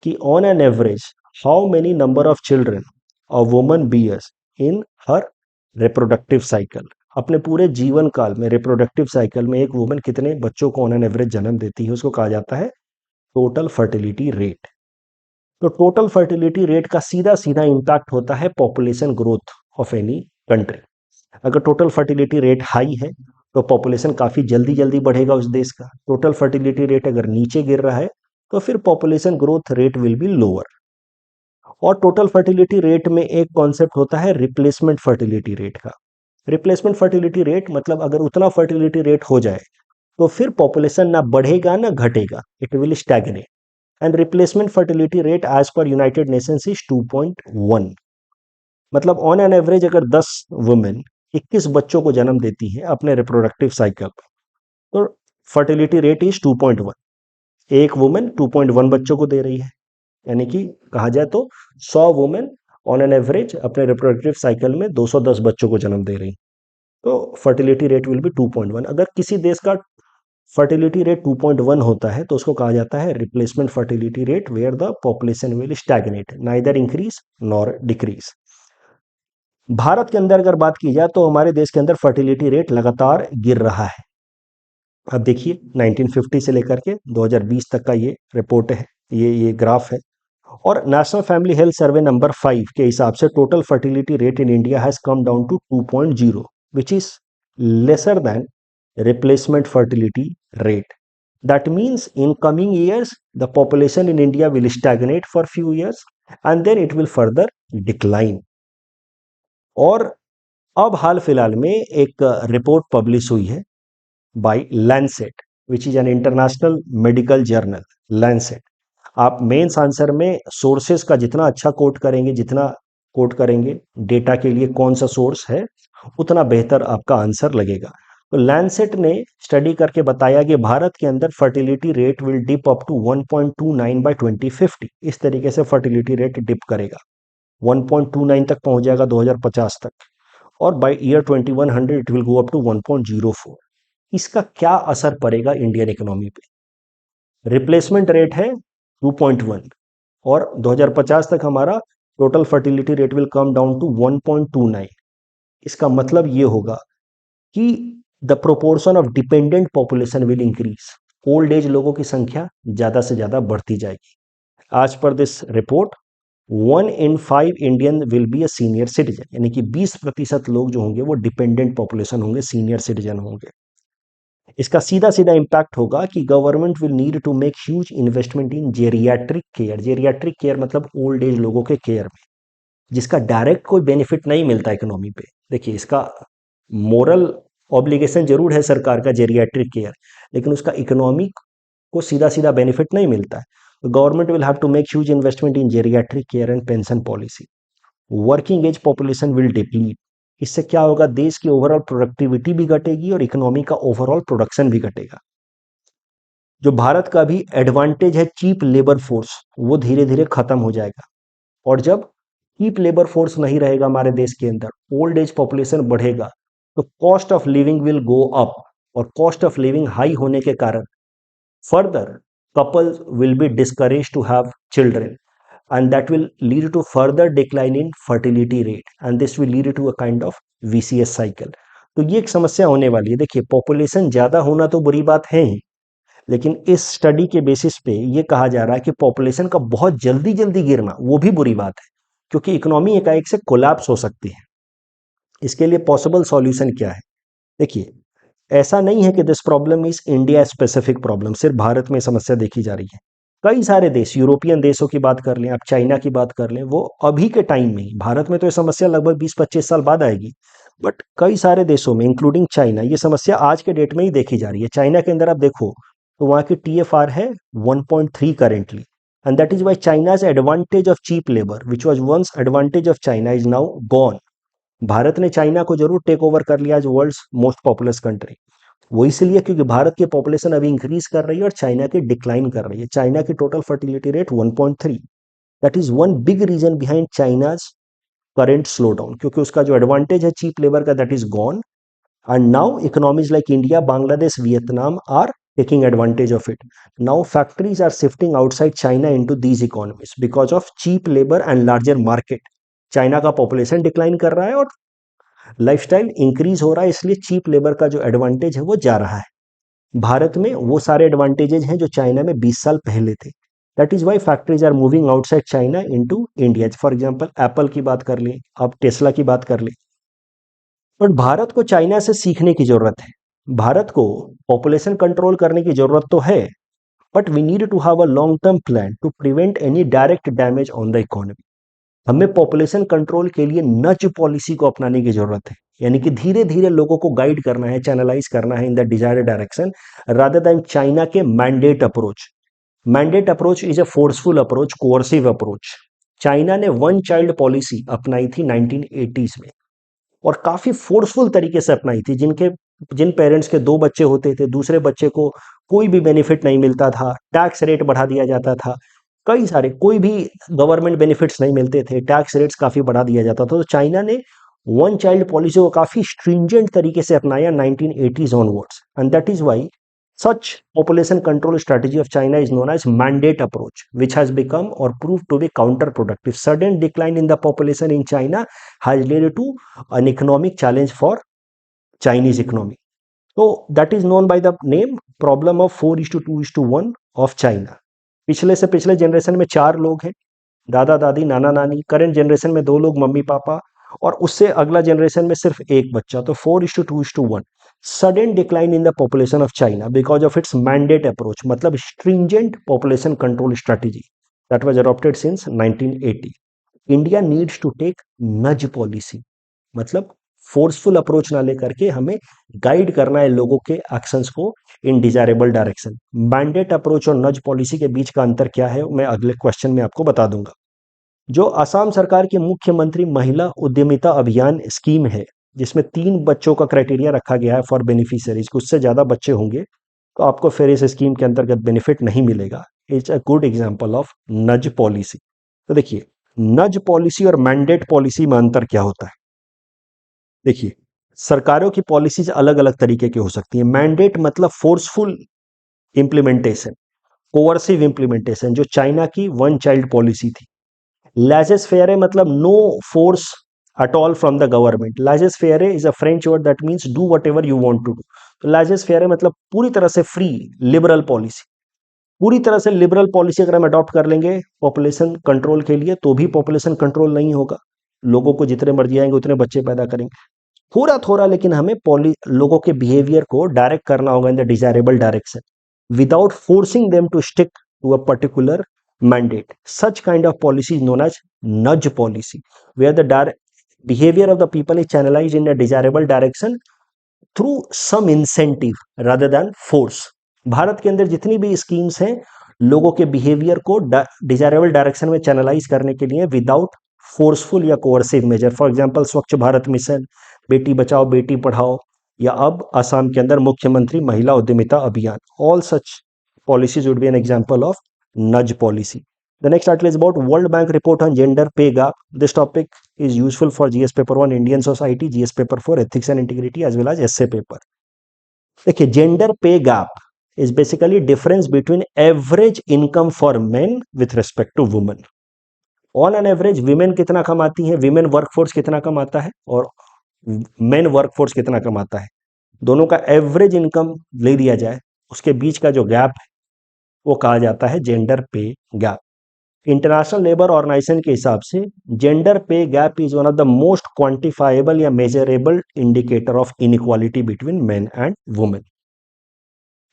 कि on an average how many number of children a woman bears in her reproductive cycle. अपने पूरे जीवन काल में, रिप्रोडक्टिव साइकिल में एक वुमन कितने बच्चों को ऑन एन एवरेज जन्म देती है, उसको कहा जाता है टोटल फर्टिलिटी रेट। तो टोटल फर्टिलिटी रेट का सीधा सीधा इंपैक्ट होता है population growth of any country. अगर टोटल फर्टिलिटी रेट हाई है तो पॉपुलेशन काफी जल्दी जल्दी बढ़ेगा उस देश का। टोटल फर्टिलिटी रेट अगर नीचे गिर रहा है तो फिर population growth rate will be lower. और टोटल फर्टिलिटी रेट में एक कॉन्सेप्ट होता है रिप्लेसमेंट फर्टिलिटी रेट का। रिप्लेसमेंट फर्टिलिटी रेट मतलब अगर उतना फर्टिलिटी रेट हो जाए तो फिर पॉपुलेशन ना बढ़ेगा ना घटेगा, it will stagnate. And replacement fertility rate as per United Nations is 2.1। मतलब ऑन एन एवरेज अगर 10 वुमेन 21 बच्चों को जन्म देती हैं अपने रिप्रोडक्टिव साइकिल पर, तो फर्टिलिटी रेट इज 2.1। एक वुमेन 2.1 बच्चों को दे रही है, यानी कि कहा जाए तो 100 वुमेन ऑन एन एवरेज अपने रिप्रोडक्टिव साइकिल में 210 बच्चों को जन्म दे रही। तो फर्टिलिटी रेट विल बी 2.1। अगर किसी देश का फर्टिलिटी रेट 2.1 होता है तो उसको कहा जाता है replacement fertility rate, where the population will stagnate, neither increase nor decrease. Bharat के अंदर अगर बात की जाए तो हमारे देश के अंदर फर्टिलिटी रेट लगातार गिर रहा है। अब देखिए 1950 से लेकर के 2020 तक का ये रिपोर्ट है, ये ग्राफ है। और national family health survey number 5 के हिसाब से total fertility rate in India has come down to 2.0 which is lesser than replacement fertility rate. That means in coming years the population in India will stagnate for few years and then it will further decline. और अब हाल फिलहाल में एक report publish हुई है by Lancet which is an international medical journal. Lancet, आप mains answer में sources का जितना अच्छा कोट करेंगे, जितना कोट करेंगे डेटा के लिए कौन सा सोर्स है, उतना बेहतर आपका आंसर लगेगा। तो लैंसेट ने स्टडी करके बताया कि भारत के अंदर fertility rate will dip up to 1.29 by 2050। इस तरीके से फर्टिलिटी रेट डिप करेगा, 1.29 तक पहुंच जाएगा 2050 तक। और by year 2100 it will go up to 1.04। इसका क्या असर पड़ेगा इंडियन इकोनॉमी पे? रिप्लेसमेंट रेट है 2.1 और 2050 तक हमारा total fertility rate will come down to 1.29। इसका मतलब ये होगा कि the proportion of dependent population will increase. Old age लोगों की संख्या ज्यादा से ज्यादा बढ़ती जाएगी। As per this report 1 in 5 Indian will be a senior citizen, यानी कि 20% लोग जो होंगे वो डिपेंडेंट पॉपुलेशन होंगे, सीनियर सिटीजन होंगे। इसका सीधा सीधा इंपैक्ट होगा कि government will need to make huge investment in geriatric care. Geriatric care मतलब ओल्ड एज लोगों के केयर में, जिसका डायरेक्ट कोई बेनिफिट नहीं मिलता इकोनॉमी पे। देखिए, इसका मोरल ऑब्लिगेशन जरूर है सरकार का जेरियाट्रिक केयर, लेकिन उसका इकोनॉमी को सीधा सीधा बेनिफिट नहीं मिलता है। Government will have to make huge investment in geriatric care and pension policy. Working age population will deplete. इससे क्या होगा? देश की ओवरऑल प्रोडक्टिविटी भी घटेगी और इकोनॉमी का ओवरऑल प्रोडक्शन भी घटेगा। जो भारत का भी एडवांटेज है चीप लेबर फोर्स, वो धीरे धीरे खत्म हो जाएगा। और जब चीप लेबर फोर्स नहीं रहेगा हमारे देश के अंदर, ओल्ड एज पॉपुलेशन बढ़ेगा, तो cost of living will go up. और कॉस्ट ऑफ लिविंग हाई होने के कारण further couples will be discouraged to have children, and that will lead to further decline in fertility rate, and this will lead to a kind of vicious cycle। तो ये एक समस्या होने वाली है। देखिए, पॉपुलेशन ज्यादा होना तो बुरी बात है ही, लेकिन इस स्टडी के बेसिस पे ये कहा जा रहा है कि पॉपुलेशन का बहुत जल्दी जल्दी गिरना वो भी बुरी बात है, क्योंकि इकोनॉमी एकाएक से कोलैप्स हो सकती है। इसके लिए पॉसिबल सॉल्यूशन क्या है? देखिए, ऐसा नहीं है कि this problem is India specific problem, सिर्फ भारत में समस्या देखी जा रही है। कई सारे देश, यूरोपियन देशों की बात कर लें, आप चाइना की बात कर लें, वो अभी के टाइम में, भारत में तो ये समस्या लगभग 20-25 साल बाद आएगी, बट कई सारे देशों में इंक्लूडिंग चाइना ये समस्या आज के डेट में ही देखी जा रही है। चाइना के अंदर आप देखो तो वहां की TFR है 1.3 currently, and that is why China's advantage of cheap labour which was once advantage of China is now gone. Bharat ने चाइना को जरूर टेक ओवर कर लिया as world's most populous country, वो इसलिए क्योंकि भारत की पॉपुलेशन अभी इंक्रीज कर रही है और चाइना की डिक्लाइन कर रही है। चाइना की total fertility rate 1.3, that is one big reason behind China's current slowdown, क्योंकि उसका जो एडवांटेज है चीप लेबर का that is gone, and now economies like India, Bangladesh, Vietnam are taking advantage of it. Now factories are shifting outside China into these economies because of cheap labor and larger market. China का population decline कर रहा है और lifestyle increase हो रहा है, इसलिए cheap labour का जो एडवांटेज है वो जा रहा है। भारत में वो सारे एडवांटेजेस हैं जो चाइना में 20 साल पहले थे। That is why factories are moving outside China into India. For example Apple की बात कर लें, अब टेस्ला की बात कर लें। बट भारत को चाइना से सीखने की जरूरत है। भारत को पॉपुलेशन कंट्रोल करने की जरूरत तो है, but we need to have a long term plan to prevent any direct damage on the economy. हमें पॉपुलेशन कंट्रोल के लिए नज पॉलिसी को अपनाने की जरूरत है, यानी कि धीरे धीरे लोगों को गाइड करना है, चैनलाइज करना है in the desired direction, rather than China के mandate approach. Mandate approach is a forceful approach, coercive approach. China ने वन चाइल्ड पॉलिसी अपनाई थी 1980s में, और काफी फोर्सफुल तरीके से अपनाई थी। जिन पेरेंट्स के 2 बच्चे होते थे, दूसरे बच्चे को कोई भी बेनिफिट नहीं मिलता था, टैक्स रेट बढ़ा दिया जाता था, कई सारे कोई भी गवर्नमेंट बेनिफिट्स नहीं मिलते थे, टैक्स रेट्स काफी बढ़ा दिया जाता था। तो चाइना ने वन चाइल्ड पॉलिसी को काफी स्ट्रिंजेंट तरीके से अपनाया 1980s onwards, and that is why such population control strategy of China is known as mandate approach, which has become or proved to be counterproductive. Sudden decline in the population in China has led to an economic challenge for Chinese economy. So that is known by the name problem of 4:2:1 of China. पिछले से पिछले generation में 4 लोग हैं, दादा दादी नाना नानी, current generation में 2 लोग मम्मी पापा, और उससे अगला जनरेशन में सिर्फ एक बच्चा, तो 4:2:1। Sudden decline in the population of China because of its mandate approach, मतलब stringent population control strategy that was adopted since 1980। India needs to take nudge policy, मतलब फोर्सफुल अप्रोच ना लेकर के हमें गाइड करना है लोगों के एक्शंस को इन डिजायरेबल डायरेक्शन। मैंडेट अप्रोच और नज पॉलिसी के बीच का अंतर क्या है मैं अगले क्वेश्चन में आपको बता दूंगा। जो असम सरकार की मुख्यमंत्री महिला उद्यमिता अभियान स्कीम है, जिसमें 3 बच्चों का क्राइटेरिया रखा गया है फॉर बेनिफिशियरीज, उससे ज्यादा बच्चे होंगे तो आपको फिर इस स्कीम के अंतर्गत बेनिफिट नहीं मिलेगा। It's a good example of नज पॉलिसी। तो देखिए, नज पॉलिसी और मैंडेट पॉलिसी में अंतर क्या होता है। देखिए, सरकारों की पॉलिसीज अलग अलग तरीके की हो सकती है। मैंडेट मतलब फोर्सफुल इंप्लीमेंटेशन, कोअर्सिव इंप्लीमेंटेशन, जो चाइना की वन चाइल्ड पॉलिसी थी। लाइसेंस फेयर मतलब no force at all from the government. Laissez faire is a French word that means do whatever you want to do. तो licence faire मतलब पूरी तरह से free liberal policy. पूरी तरह से लिबरल पॉलिसी अगर हम अडॉप्ट कर लेंगे पॉपुलेशन कंट्रोल के लिए, तो भी पॉपुलेशन कंट्रोल नहीं होगा। लोगों को जितने मर्जी आएंगे उतने बच्चे पैदा करेंगे। थोड़ा थोड़ा लेकिन हमें लोगों के बिहेवियर को डायरेक्ट करना होगा in the desirable direction without forcing them to stick to a particular mandate. Such kind of policy is known as nudge policy, where the behavior of the people is channelized in a desirable direction through some incentive rather than force. Bharat के अंदर जितनी भी schemes हैं लोगों के behaviour को desirable direction में channelise करने के लिए विदाउट फोर्सफुल या कोअर्सिव मेजर। फॉर एग्जांपल स्वच्छ भारत मिशन, बेटी बचाओ बेटी पढ़ाओ, या अब असम के अंदर मुख्यमंत्री महिला उद्यमिता अभियान। All such policies would be an example of nudge policy. The next article is about World Bank report on gender pay gap. This topic is useful for GS paper 1 Indian society, GS paper 4 ethics and integrity, as well as essay paper. देखिए, gender pay gap is basically difference between average income for men with respect to women. On an average women कितना कमाती हैं, women workforce कितना कमाता है और men workforce कितना कमाता है, दोनों का एवरेज इनकम ले लिया जाए, उसके बीच का जो गैप है वो कहा जाता है gender pay gap. International labour organisation के हिसाब से gender pay gap is one of the most quantifiable या measurable indicator of inequality between men and women.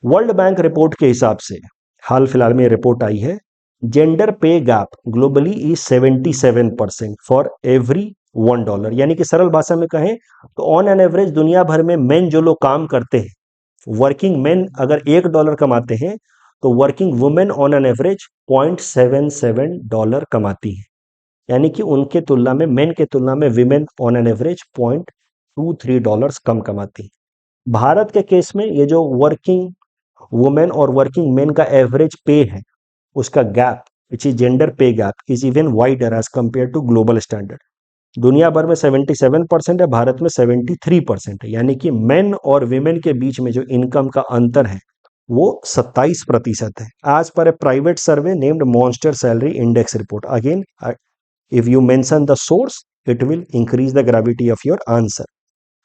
World Bank report के हिसाब से हाल फिलहाल में रिपोर्ट आई है, gender pay gap globally is 77% for every $1। यानी कि सरल भाषा में कहें तो ऑन एन एवरेज दुनिया भर में मेन जो लोग काम करते हैं, वर्किंग मेन अगर $1 कमाते हैं तो working women on an average $0.77 कमाती है। यानी कि उनके तुलना में, मेन के तुलना में विमेन ऑन एन एवरेज $0.23 कम कमाती है। भारत के केस में ये जो वर्किंग वुमेन और वर्किंग मेन का एवरेज पे है, उसका gap which is gender pay gap is even wider as compare to global standard. दुनिया भर में 77% है, भारत में 73% है। यानी कि मेन और विमेन के बीच में जो इनकम का अंतर है वो 27% है, as per a private survey named Monster salary index report. Again if you mention the source it will increase the gravity of your answer.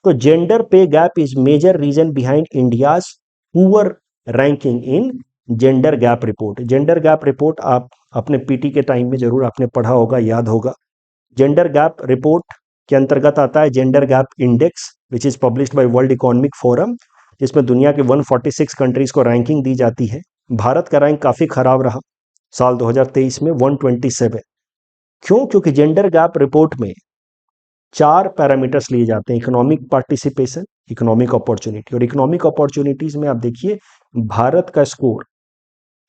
तो gender pay gap is major reason behind India's poor ranking in gender gap report. Gender gap report आप अपने PT के time में जरूर आपने पढ़ा होगा, याद होगा। जेंडर गैप रिपोर्ट के अंतर्गत आता है gender gap index which is published by world Economic forum, जिसमें दुनिया के 146 कंट्रीज को रैंकिंग दी जाती है। भारत का रैंक काफी खराब रहा साल 2023 में 127। क्यों? क्योंकि जेंडर गैप रिपोर्ट में 4 पैरामीटर्स लिए जाते हैं, इकोनॉमिक पार्टिसिपेशन, इकोनॉमिक अपॉर्चुनिटी। और इकोनॉमिक अपॉर्चुनिटीज में आप देखिए भारत का स्कोर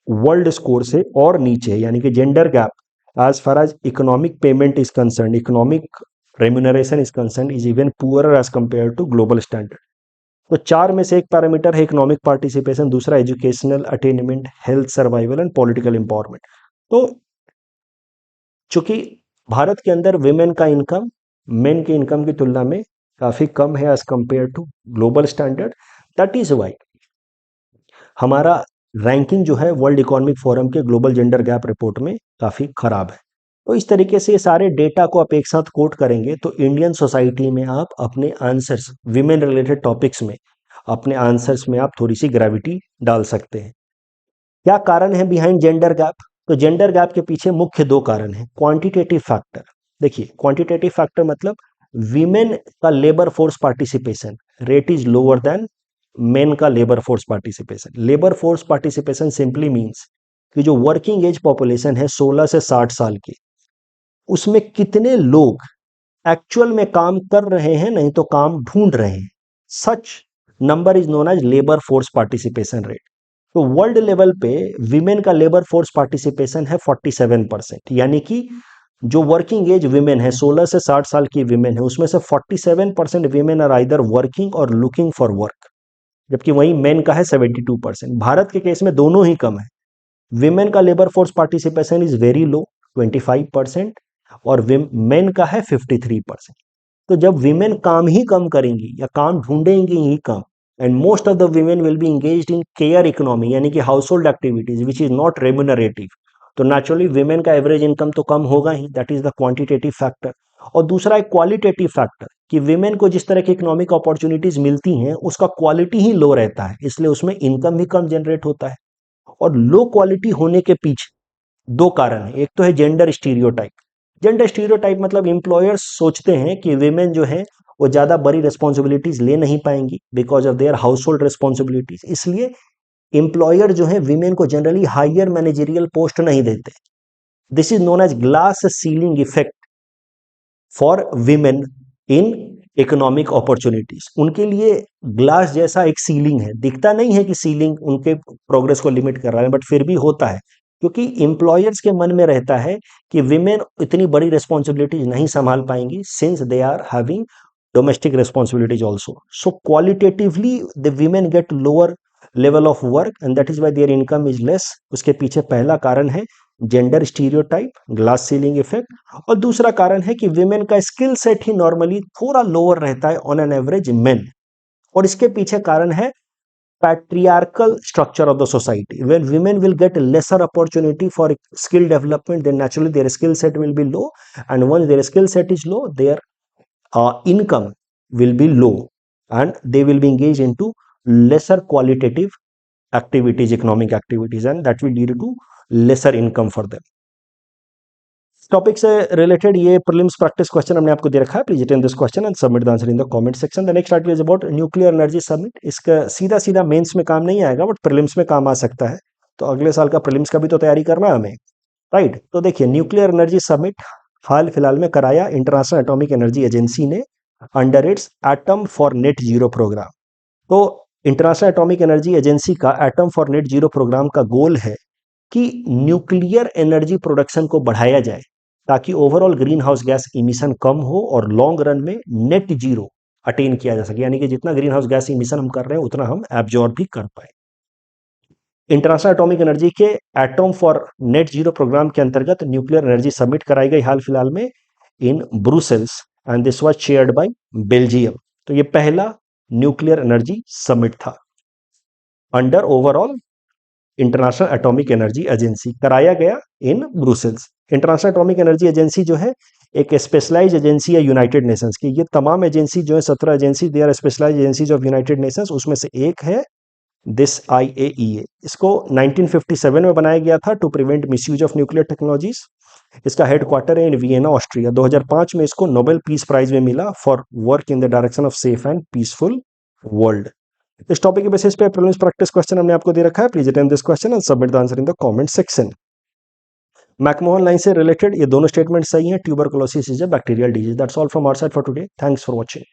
वर्ल्ड स्कोर से और नीचे है। यानी कि gender gap as far as economic payment is concern, economic remuneration is concern, is even poorer as compare to global standard. तो 4 में से एक पैरामीटर है इकोनॉमिक पार्टिसिपेशन, दूसरा educational attainment, health survival and political empowerment. तो चूंकि भारत के अंदर विमेन का इनकम मेन के इनकम की तुलना में काफी कम है as compare to global standard, that is why हमारा रैंकिंग जो है वर्ल्ड इकोनॉमिक फोरम के ग्लोबल जेंडर गैप रिपोर्ट में काफी खराब है। तो इस तरीके से सारे डेटा को आप एक साथ कोट करेंगे तो इंडियन सोसाइटी में आप अपने आंसर्स विमेन रिलेटेड टॉपिक्स में अपने आंसर्स में आप थोड़ी सी ग्रेविटी डाल सकते हैं। क्या कारण है बिहाइंड जेंडर गैप? तो जेंडर गैप के पीछे मुख्य 2 कारण हैं। क्वांटिटेटिव फैक्टर, देखिए क्वांटिटेटिव फैक्टर मतलब विमेन का labour force participation rate is lower than men का labour force participation. Labour force participation simply means कि जो वर्किंग एज पॉपुलेशन है 16 से 60 साल की, उसमें कितने लोग एक्चुअल में काम कर रहे हैं, नहीं तो काम ढूंढ रहे हैं। Such number is known as labour force participation rate. तो वर्ल्ड लेवल पे विमेन का लेबर फोर्स पार्टिसिपेशन है 47%। यानी कि जो वर्किंग एज विमेन है 16 से 60 साल की विमेन है, उसमें से 47% विमेन आर आइदर वर्किंग और लुकिंग फॉर वर्क, जबकि वहीं मेन का है 72%। भारत के केस में दोनों ही कम है। विमेन का labour force participation is very low 25% और मेन का है 53%। तो जब विमेन काम ही कम करेंगी या काम ढूंढेंगी ही कम, and most of the women will be engaged in care economy यानी कि household activities which is not remunerative, तो नेचुरली विमेन का एवरेज इनकम तो कम होगा ही, that is the quantitative factor. और दूसरा एक क्वालिटेटिव फैक्टर कि विमेन को जिस तरह की इकोनॉमिक अपॉर्चुनिटीज मिलती हैं उसका क्वालिटी ही लो रहता है, इसलिए उसमें इनकम भी कम जनरेट होता है। और लो क्वालिटी होने के पीछे दो कारण है, एक तो है जेंडर स्टीरियोटाइप। जेंडर स्टीरियोटाइप मतलब एम्प्लॉयर्स सोचते हैं कि विमेन जो है वो ज्यादा बड़ी रिस्पॉन्सिबिलिटीज ले नहीं पाएंगी because of their house hold responsibilities, इसलिए एम्प्लॉयर जो है विमेन को जनरली हायर मैनेजरियल पोस्ट नहीं देते। This is known as glass ceiling effect for women in economic opportunities. उनके लिए ग्लास जैसा एक सीलिंग है, दिखता नहीं है कि सीलिंग उनके प्रोग्रेस को लिमिट कर रहा है, बट फिर भी होता है क्योंकि एम्प्लॉयर्स के मन में रहता है कि विमेन इतनी बड़ी रिस्पॉन्सिबिलिटीज नहीं संभाल पाएंगी since they are having domestic responsibilities also. So qualitatively the women get lower level of work and that is why their income is less. उसके पीछे पहला कारण है gender stereotype, glass ceiling effect, और दूसरा कारण है कि विमेन का स्किल सेट ही नॉर्मली थोड़ा लोअर रहता है ऑन एन एवरेज मेन। और इसके पीछे कारण है patriarchal structure of the society. When women will get lesser opportunity for skill development, then naturally their skill set will be low, and once their skill set is low, their income will be low, and they will be engaged into lesser qualitative activities, economic activities, and that will lead to lesser income for them. Topic से related ये prelims practice question हमने आपको दे रखा है, please attend this question and submit the answer in the comment section. The next article is about nuclear energy summit. इसका सीधा सीधा मेंस में काम नहीं आएगा बट प्रीलिम्स में काम आ सकता है, तो अगले साल का प्रीलिम्स का भी तो तैयारी करना है हमें, राइट। तो देखिए न्यूक्लियर एनर्जी समिट हाल फिलहाल में कराया इंटरनेशनल एटॉमिक एनर्जी एजेंसी ने under its Atom for Net Zero programme. तो इंटरनेशनल एटॉमिक एनर्जी एजेंसी का Atom for Net Zero programme का गोल है कि न्यूक्लियर एनर्जी प्रोडक्शन को बढ़ाया जाए ताकि overall green house gas emission कम हो और लॉन्ग रन में नेट जीरो अटेन किया जा सके, यानी कि जितना ग्रीन हाउस गैस इमिशन हम कर रहे हैं उतना हम एब्जॉर्ब भी कर पाए। इंटरनेशनल एटॉमिक एनर्जी के Atom for Net Zero programme के अंतर्गत न्यूक्लियर एनर्जी समिट कराई गई हाल फिलहाल में in Brussels and this was chaired by Belgium. तो ये पहला न्यूक्लियर एनर्जी समिट था under overall International Atomic Energy Agency, कराया गया इन ब्रुसेल्स। इंटरनेशनल एटॉमिक एनर्जी एजेंसी जो है एक स्पेशलाइज एजेंसी है यूनाइटेड नेशंस की। ये तमाम एजेंसी जो है 17 agency, they are specialise agencies of United Nations, उसमें से एक है दिस IAEA। इसको 1957 में बनाया गया था to prevent misuse of nuclear technologies. इसका हेडक्वार्टर है इन वियना ऑस्ट्रिया। 2005 में इसको नोबेल पीस प्राइज में मिला for work in the direction of safe and peaceful world. इस टॉपिक के बेसिस पे प्रीलिम्स प्रैक्टिस क्वेश्चन हमने आपको दे रखा है, please attend this question and submit the answer in the comment section. McMahon Line से रिलेटेड ये दोनों स्टेटमेंट सही हैं। Tuberculosis is a bacterial disease. That's all from our side for today. Thanks for watching.